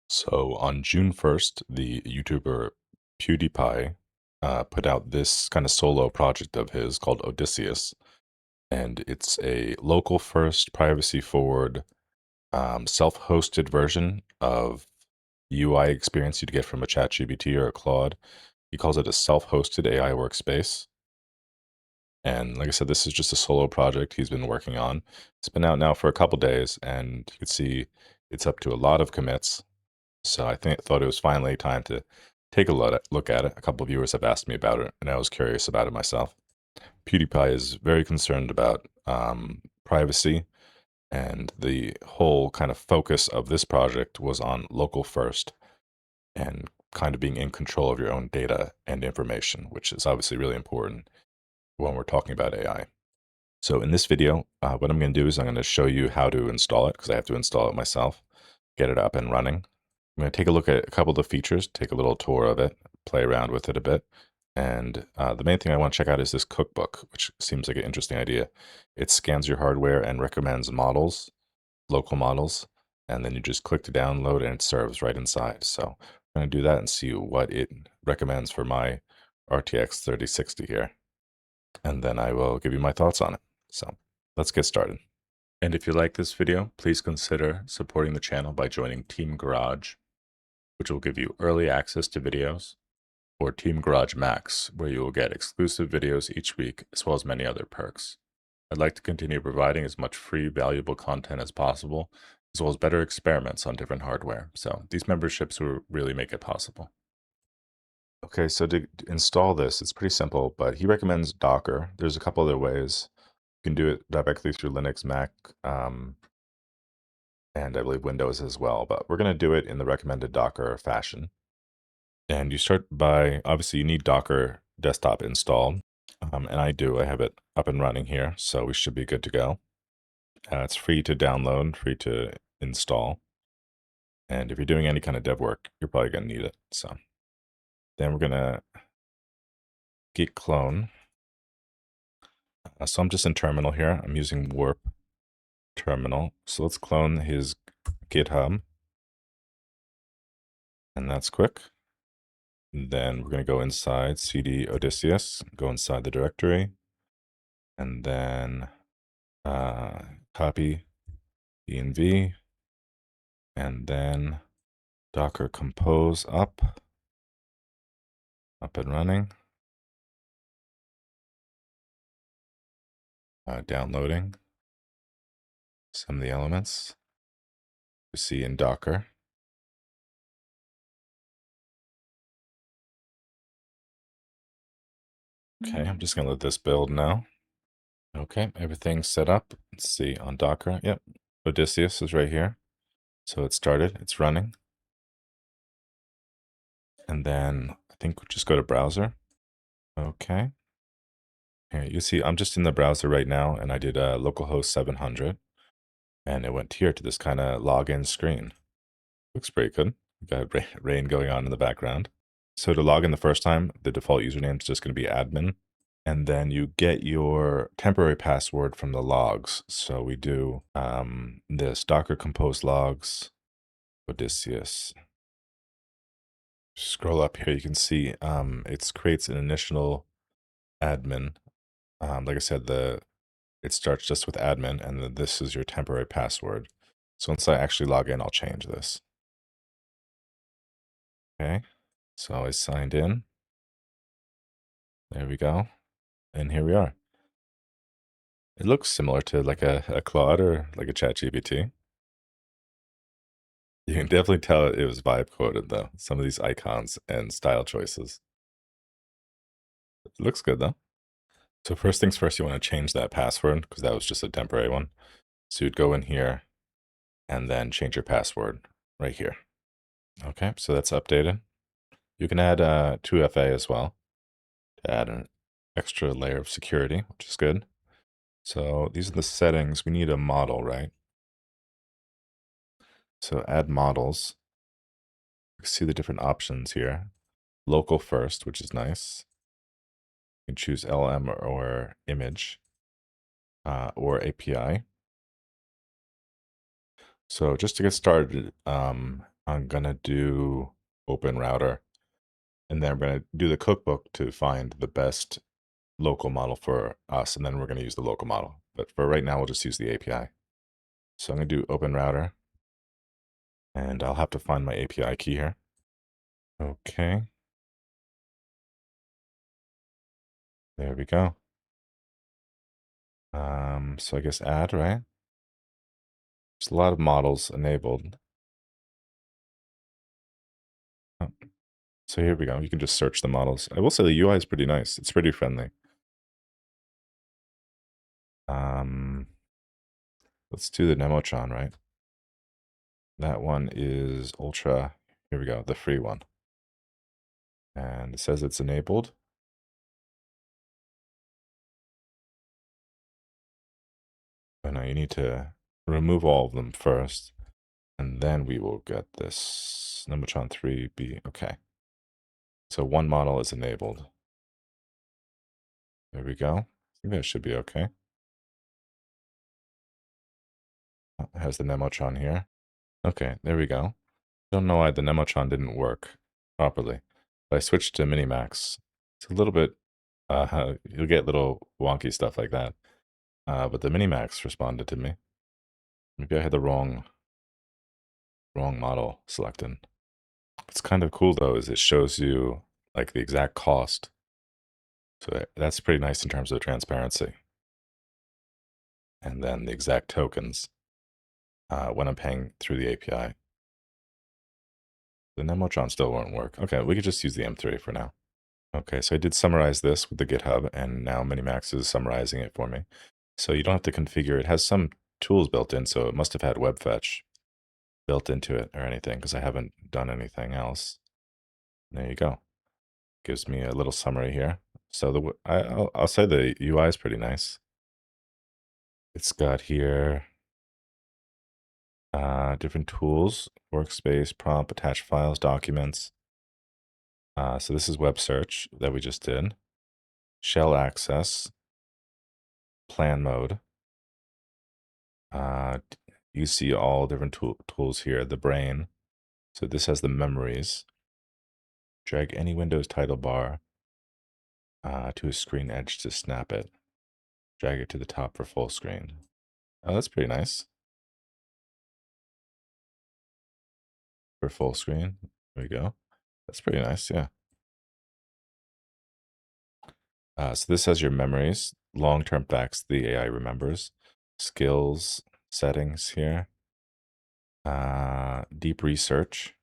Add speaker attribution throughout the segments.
Speaker 1: So on June 1st, the YouTuber PewDiePie put out this kind of solo project of his called Odysseus. And it's a local first, privacy forward, self hosted version of UI experience you'd get from a ChatGPT or a Claude. He calls it a self hosted AI workspace. And like I said, this is just a solo project he's been working on. It's been out now for a couple days, and you can see it's up to a lot of commits. So thought it was finally time to take a look at it. A couple of viewers have asked me about it, and I was curious about it myself. PewDiePie is very concerned about privacy, and the whole kind of focus of this project was on local first and kind of being in control of your own data and information, which is obviously really important when we're talking about AI. So in this video, what I'm going to do is I'm going to show you how to install it, because I have to install it myself, get it up and running. I'm going to take a look at a couple of the features, take a little tour of it, play around with it a bit. And the main thing I want to check out is this cookbook, which seems like an interesting idea. It scans your hardware and recommends models, local models, and then you just click to download and it serves right inside. So I'm going to do that and see what it recommends for my RTX 3060 here. And then I will give you my thoughts on it. So let's get started. And if you like this video, please consider supporting the channel by joining Team Garage, which will give you early access to videos, or Team Garage Max, where you will get exclusive videos each week, as well as many other perks. I'd like to continue providing as much free, valuable content as possible, as well as better experiments on different hardware. So these memberships will really make it possible. Okay, so to install this, it's pretty simple, but he recommends Docker. There's a couple other ways. You can do it directly through Linux, Mac, and I believe Windows as well, but we're going to do it in the recommended Docker fashion. And you start by, obviously you need Docker desktop installed, and I have it up and running here, so we should be good to go. It's free to download, free to install, and if you're doing any kind of dev work, you're probably going to need it. So then we're going to git clone. So I'm just in terminal here. I'm using warp terminal. So let's clone his GitHub, and that's quick. Then we're going to go inside cd Odysseus, go inside the directory, and then copy env, and then docker compose up and running, downloading some of the elements you see in Docker. Okay, I'm just going to let this build now. Okay, everything's set up. Let's see on Docker. Yep, Odysseus is right here. So it started, it's running. And then I think we'll just go to browser. Okay. Here, you see I'm just in the browser right now, and I did localhost 700. And it went here to this kind of login screen. Looks pretty good. We got rain going on in the background. So to log in the first time, the default username is just going to be admin. And then you get your temporary password from the logs. So we do this Docker compose logs, Odysseus. Scroll up here, you can see it creates an initial admin. Like I said, it starts just with admin, and then this is your temporary password. So once I actually log in, I'll change this. Okay, so I signed in. There we go. And here we are. It looks similar to like a Claude or like a ChatGPT. You can definitely tell it was vibe coded though. Some of these icons and style choices. It looks good though. So first things first, you want to change that password because that was just a temporary one. So you'd go in here and then change your password right here. Okay, so that's updated. You can add 2FA as well to add an extra layer of security, which is good. So these are the settings. We need a model, right? So add models. You can see the different options here. Local first, which is nice. You can choose LM or image or API. So just to get started, I'm I'm gonna do OpenRouter, and then I'm gonna do the cookbook to find the best local model for us, and then we're gonna use the local model. But for right now, we'll just use the API. So I'm gonna do OpenRouter, and I'll have to find my API key here. Okay, there we go. So I guess add, right? There's a lot of models enabled. Oh, so here we go. You can just search the models. I will say the UI is pretty nice. It's pretty friendly. Let's do the Nemotron, right? That one is Ultra. Here we go, the free one. And it says it's enabled. Oh no, you need to remove all of them first. And then we will get this Nemotron 3B. Okay. So one model is enabled. There we go. I think that should be okay. Oh, it has the Nemotron here. Okay, there we go. Don't know why the Nemotron didn't work properly. But I switched to Minimax. It's a little bit, you'll get little wonky stuff like that. But the Minimax responded to me. Maybe I had the wrong model selected. What's kind of cool though is it shows you like the exact cost. So that's pretty nice in terms of transparency. And then the exact tokens when I'm paying through the API. The Nemotron still won't work. Okay, we could just use the M3 for now. Okay, so I did summarize this with the GitHub, and now Minimax is summarizing it for me. So you don't have to configure. It has some tools built in, so it must have had web fetch built into it or anything, because I haven't done anything else. There you go. Gives me a little summary here. So I'll say the UI is pretty nice. It's got here different tools, workspace, prompt, attach files, documents. So this is web search that we just did. Shell access, plan mode. You see all different tools here. The brain. So this has the memories. Drag any Windows title bar to a screen edge to snap it. Drag it to the top for full screen. Oh, that's pretty nice. For full screen. There we go. That's pretty nice, yeah. So this has your memories, long-term facts the AI remembers, skills, settings here, deep research.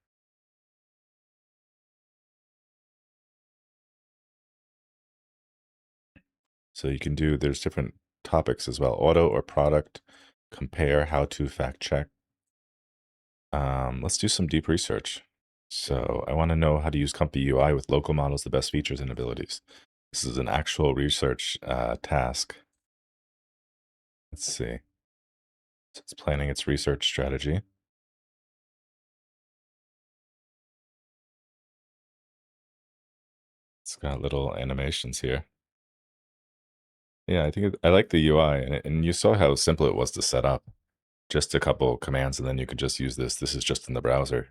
Speaker 1: So you can do, there's different topics as well, auto or product, compare, how to, fact check. Let's do some deep research. So I want to know how to use Comfy UI with local models, the best features and abilities. This is an actual research task. Let's see. So it's planning its research strategy. It's got little animations here. Yeah, I think I like the UI, and you saw how simple it was to set up. Just a couple commands, and then you could just use this. This is just in the browser.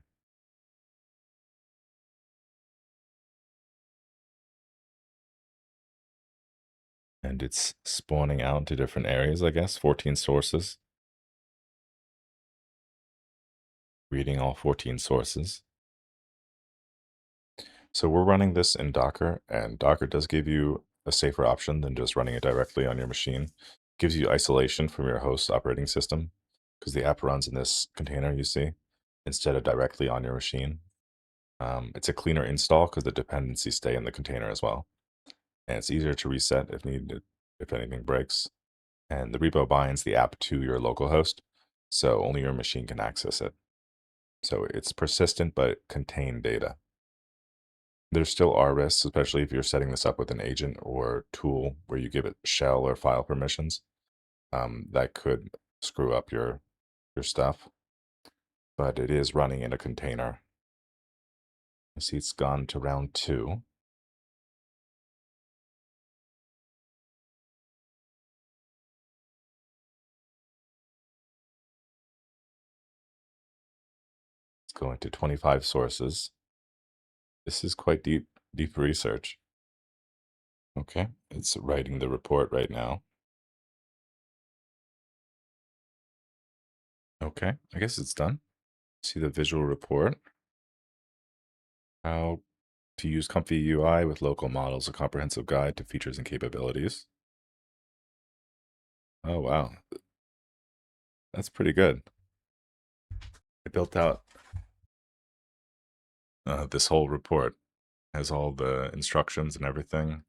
Speaker 1: And it's spawning out into different areas, I guess. 14 sources. Reading all 14 sources. So we're running this in Docker, and Docker does give you a safer option than just running it directly on your machine. Gives you isolation from your host operating system because the app runs in this container you see instead of directly on your machine. It's a cleaner install because the dependencies stay in the container as well. And it's easier to reset if needed, if anything breaks. And the repo binds the app to your local host, so only your machine can access it. So it's persistent but contained data. There still are risks, especially if you're setting this up with an agent or tool where you give it shell or file permissions. That could screw up your stuff, but it is running in a container. I see it's gone to round 2. Going to 25 sources. This is quite deep research. Okay, it's writing the report right now. Okay, I guess it's done. See the visual report. How to use Comfy UI with local models, a comprehensive guide to features and capabilities. Oh, wow. That's pretty good. I built out this whole report. Has all the instructions and everything.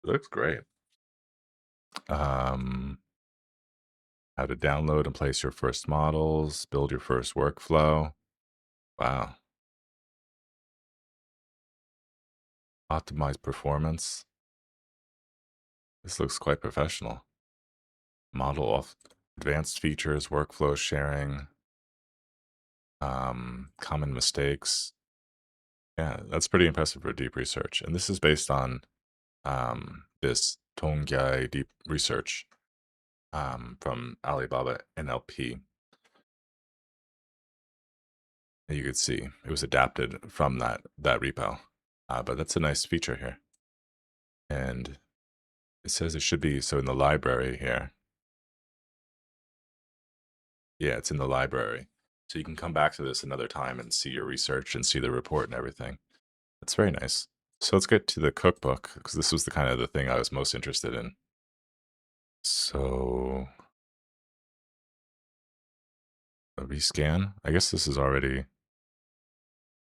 Speaker 1: It looks great. Um, how to download and place your first models, build your first workflow. Wow. Optimize performance. This looks quite professional. Model off advanced features, workflow sharing, common mistakes. Yeah, that's pretty impressive for deep research. And this is based on this Tongyi DeepResearch from Alibaba NLP. You could see it was adapted from that repo. But that's a nice feature here. And it says it should be, so in the library here. Yeah, it's in the library. So you can come back to this another time and see your research and see the report and everything. That's very nice. So let's get to the cookbook, because this was the kind of the thing I was most interested in. So a rescan. I guess this is already,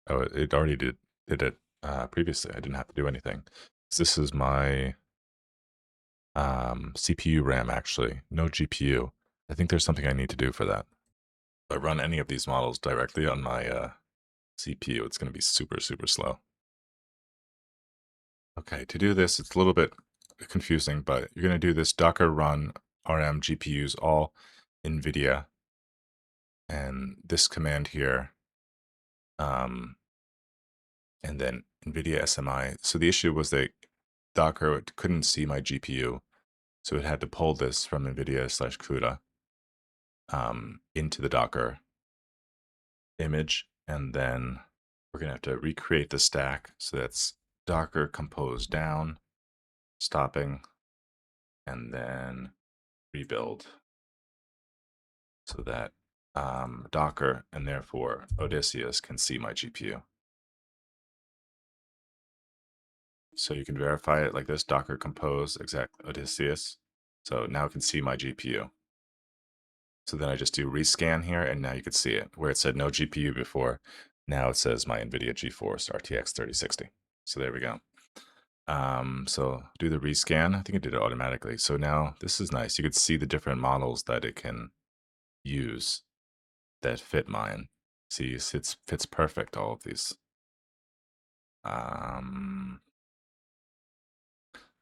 Speaker 1: oh, it already did it previously. I didn't have to do anything. This is my CPU RAM, actually. No GPU. I think there's something I need to do for that. If I run any of these models directly on my CPU, it's going to be super, super slow. Okay, to do this, it's a little bit confusing, but you're going to do this docker run rm GPUs all NVIDIA, and this command here, and then NVIDIA SMI. So the issue was that Docker couldn't see my GPU, so it had to pull this from NVIDIA/CUDA into the Docker image, and then we're going to have to recreate the stack. So that's Docker compose down, stopping, and then rebuild, so that Docker and therefore Odysseus can see my GPU. So you can verify it like this, Docker compose exact Odysseus. So now it can see my GPU. So then I just do rescan here, and now you can see it. Where it said no GPU before, now it says my NVIDIA GeForce RTX 3060. So there we go. So do the rescan. I think it did it automatically. So now this is nice. You could see the different models that it can use that fit mine. See, it fits perfect, all of these.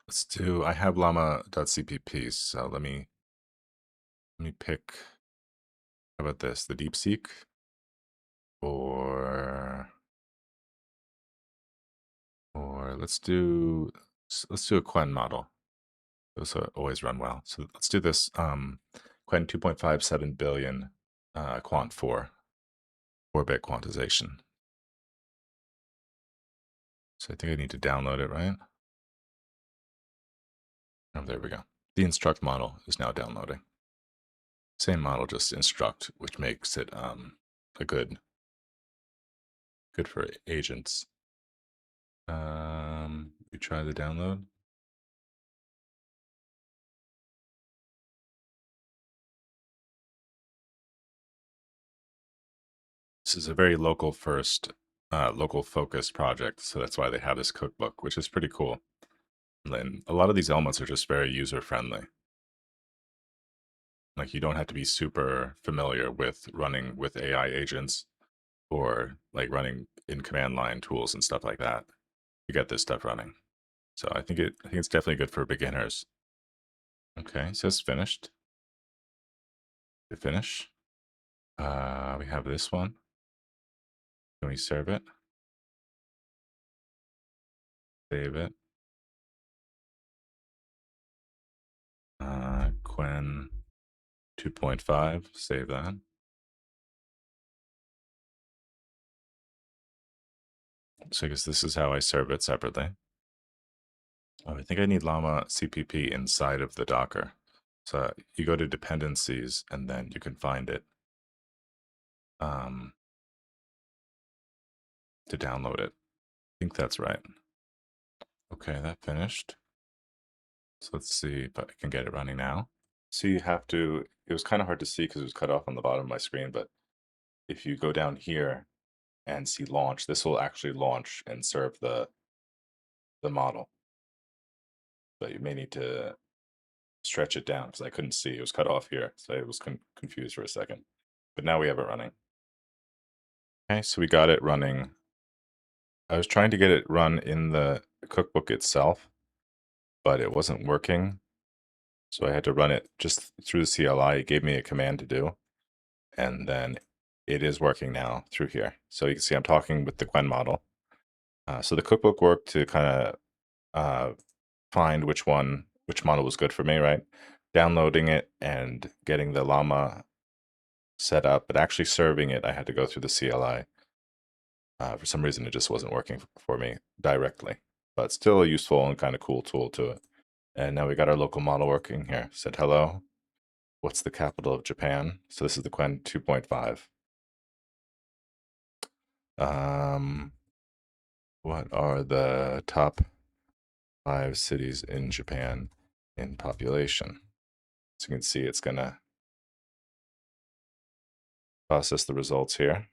Speaker 1: Let's do, I have llama.cpp, so let me pick, how about this, the DeepSeek, or let's do a Quen model. Those always run well. So let's do this Quen 2.57 billion quant 4-bit quantization. So I think I need to download it, right? Oh, there we go. The instruct model is now downloading. Same model, just instruct, which makes it a good for agents. We try the download. This is a very local focused project, so that's why they have this cookbook, which is pretty cool. And a lot of these elements are just very user friendly. Like, you don't have to be super familiar with running with AI agents or like running in command line tools and stuff like that to get this stuff running. So I think it's definitely good for beginners. Okay, it says finished. To finish. We have this one. Can we serve it? Save it. Quen 2.5, save that. So I guess this is how I serve it separately. Oh, I think I need Llama CPP inside of the Docker. So you go to dependencies and then you can find it um, to download it. I think that's right. Okay, that finished. So let's see if I can get it running now. So you have to, it was kind of hard to see because it was cut off on the bottom of my screen, but if you go down here and see launch, this will actually launch and serve the model. But you may need to stretch it down because I couldn't see. It was cut off here, so I was confused for a second. But now we have it running. Okay, so we got it running. I was trying to get it run in the cookbook itself, but it wasn't working. So I had to run it just through the CLI. It gave me a command to do, and then it is working now through here. So you can see I'm talking with the Gwen model. So the cookbook worked to kind of find which model was good for me, right? Downloading it and getting the llama set up, but actually serving it, I had to go through the CLI. For some reason, it just wasn't working for me directly, but still a useful and kind of cool tool to it. And now we got our local model working here. Said hello. What's the capital of Japan? So this is the Quen 2.5. What are the top 5 cities in Japan in population? So you can see it's gonna process the results here.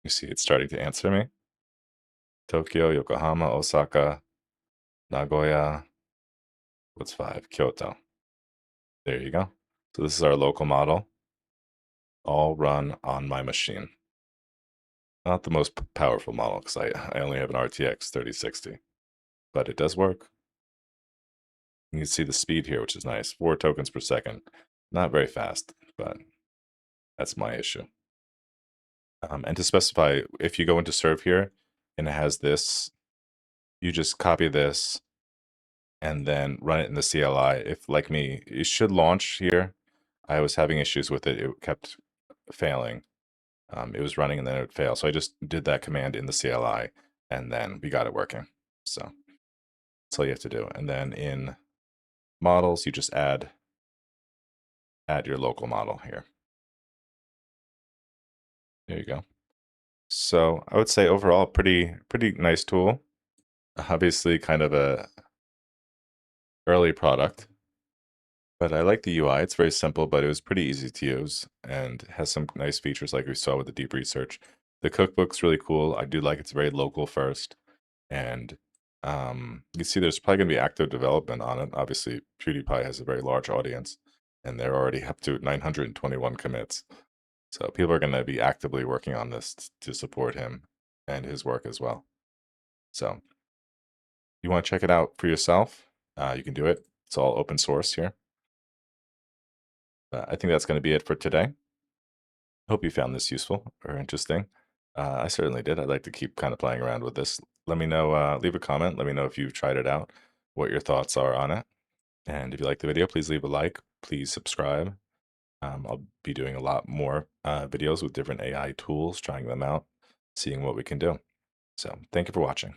Speaker 1: You see it's starting to answer me. Tokyo, Yokohama, Osaka, Nagoya. What's 5? Kyoto. There you go. So this is our local model, all run on my machine. Not the most powerful model because I only have an RTX 3060, but it does work. You can see the speed here, which is nice. 4 tokens per second. Not very fast, but that's my issue. And to specify, if you go into serve here and it has this, you just copy this and then run it in the CLI. If, like me, it should launch here. I was having issues with it. It kept failing. It was running and then it would fail. So I just did that command in the CLI and then we got it working. So that's all you have to do. And then in models, you just add your local model here. There you go. So I would say overall, pretty nice tool. Obviously kind of a early product, but I like the UI. It's very simple, but it was pretty easy to use and has some nice features like we saw with the deep research. The cookbook's really cool. I do like it's very local first. And you see there's probably going to be active development on it. Obviously, PewDiePie has a very large audience, and they're already up to 921 commits. So people are going to be actively working on this to support him and his work as well. So you want to check it out for yourself, you can do it. It's all open source here. I think that's going to be it for today. Hope you found this useful or interesting. I certainly did. I'd like to keep kind of playing around with this. Let me know, leave a comment. Let me know if you've tried it out, what your thoughts are on it. And if you like the video, please leave a like. Please subscribe. I'll be doing a lot more videos with different AI tools, trying them out, seeing what we can do. So thank you for watching.